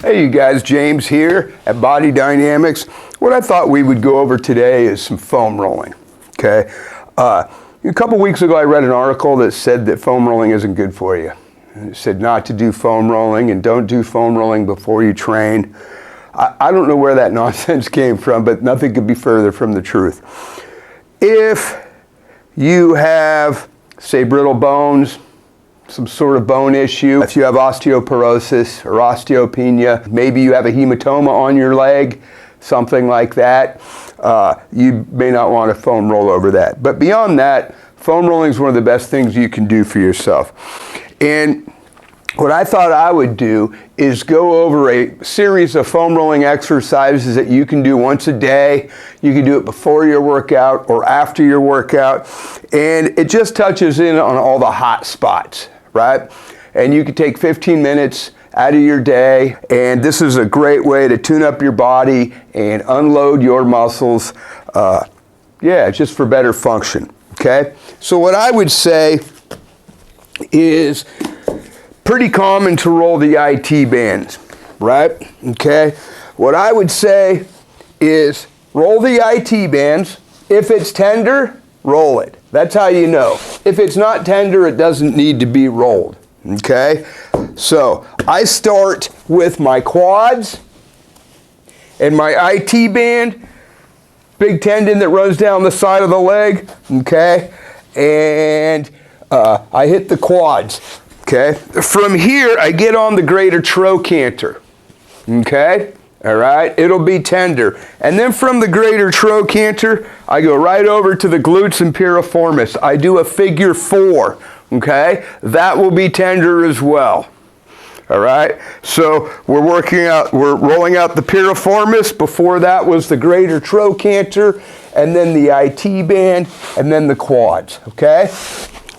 Hey you guys, James here at Body Dynamics. What I thought we would go over today is some foam rolling, okay? A couple weeks ago I read an article that said that foam rolling isn't good for you. It said not to do foam rolling and don't do foam rolling before you train. I don't know where that nonsense came from, but nothing could be further from the truth. If you have, say, brittle bones, some sort of bone issue, if you have osteoporosis or osteopenia, maybe you have a hematoma on your leg, something like that, you may not want to foam roll over that. But beyond that, foam rolling is one of the best things you can do for yourself. And what I thought I would do is go over a series of foam rolling exercises that you can do once a day. You can do it before your workout or after your workout. And it just touches in on all the hot spots, right? And you can take 15 minutes out of your day. And this is a great way to tune up your body and unload your muscles. Just for better function, okay? So what I would say is pretty common to roll the IT bands, right? Okay. What I would say is roll the IT bands. If it's tender, roll it. That's how you know. If it's not tender, it doesn't need to be rolled. Okay. So I start with my quads and my IT band, big tendon that runs down the side of the leg. Okay. And I hit the quads. Okay, from here I get on the greater trochanter. Okay, all right, it'll be tender. And then from the greater trochanter, I go right over to the glutes and piriformis. I do a figure 4. Okay, that will be tender as well. All right, so we're rolling out the piriformis. Before that was the greater trochanter, and then the IT band, and then the quads. Okay,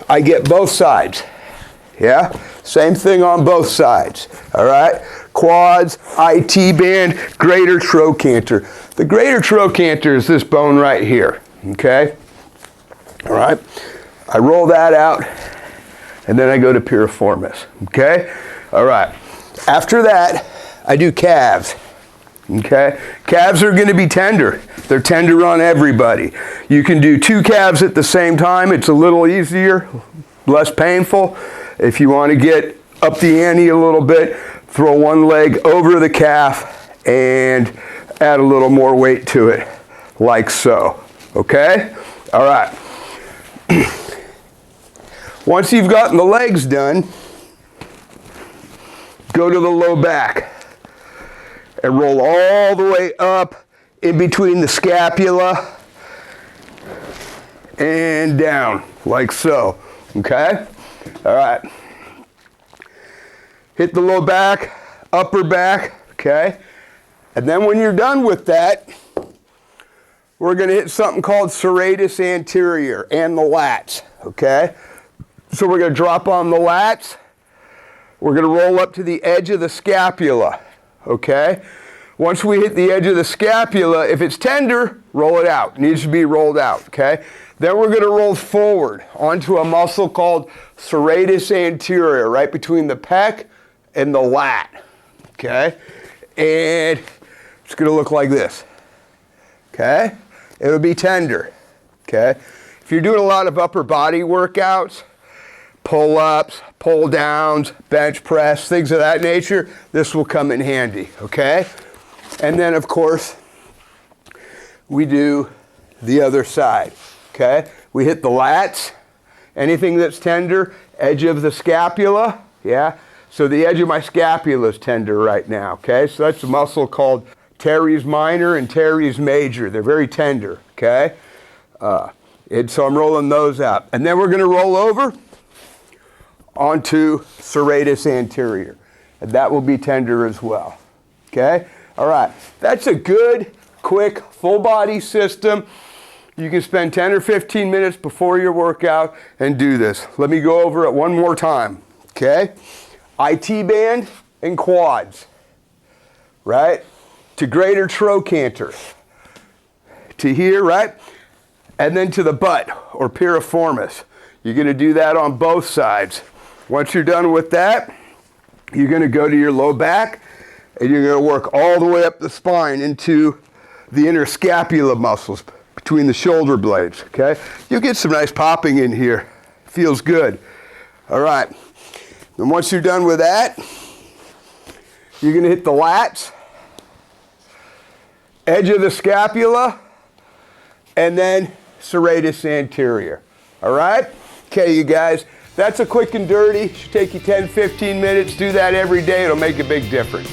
I get both sides. Yeah, same thing on both sides. All right, quads, IT band, greater trochanter. The greater trochanter is this bone right here. Okay, all right. I roll that out, and then I go to piriformis. Okay, all right. After that, I do calves. Okay, calves are going to be tender. They're tender on everybody. You can do 2 calves at the same time. It's a little easier, less painful. If you want to get up the ante a little bit, throw one leg over the calf and add a little more weight to it, like so. Okay? All right. Once you've gotten the legs done, go to the low back and roll all the way up in between the scapula and down, like so. Okay? All right. Hit the low back, upper back, okay? And then when you're done with that, we're going to hit something called serratus anterior and the lats, okay? So we're going to drop on the lats. We're going to roll up to the edge of the scapula, okay? Once we hit the edge of the scapula, if it's tender, roll it out. It needs to be rolled out, okay? Then we're going to roll forward onto a muscle called serratus anterior, right between the pec and the lat, okay? And it's going to look like this, okay? It'll be tender, okay? If you're doing a lot of upper body workouts, pull-ups, pull-downs, bench press, things of that nature, this will come in handy, okay? And then, of course, we do the other side. Okay, we hit the lats, anything that's tender, edge of the scapula, yeah? So the edge of my scapula is tender right now, okay? So that's a muscle called teres minor and teres major. They're very tender, okay? And so I'm rolling those out. And then we're going to roll over onto serratus anterior. And that will be tender as well, okay? All right, that's a good, quick, full body system. You can spend 10 or 15 minutes before your workout and do this. Let me go over it one more time, okay? IT band and quads, right? To greater trochanter, to here, right? And then to the butt or piriformis. You're going to do that on both sides. Once you're done with that, you're going to go to your low back, And you're going to work all the way up the spine into the inner scapula muscles between the shoulder blades, okay? You'll get some nice popping in here. Feels good. All right. And once you're done with that, you're going to hit the lats, edge of the scapula, and then serratus anterior. All right? Okay, you guys, that's a quick and dirty. Should take you 10, 15 minutes. Do that every day. It'll make a big difference.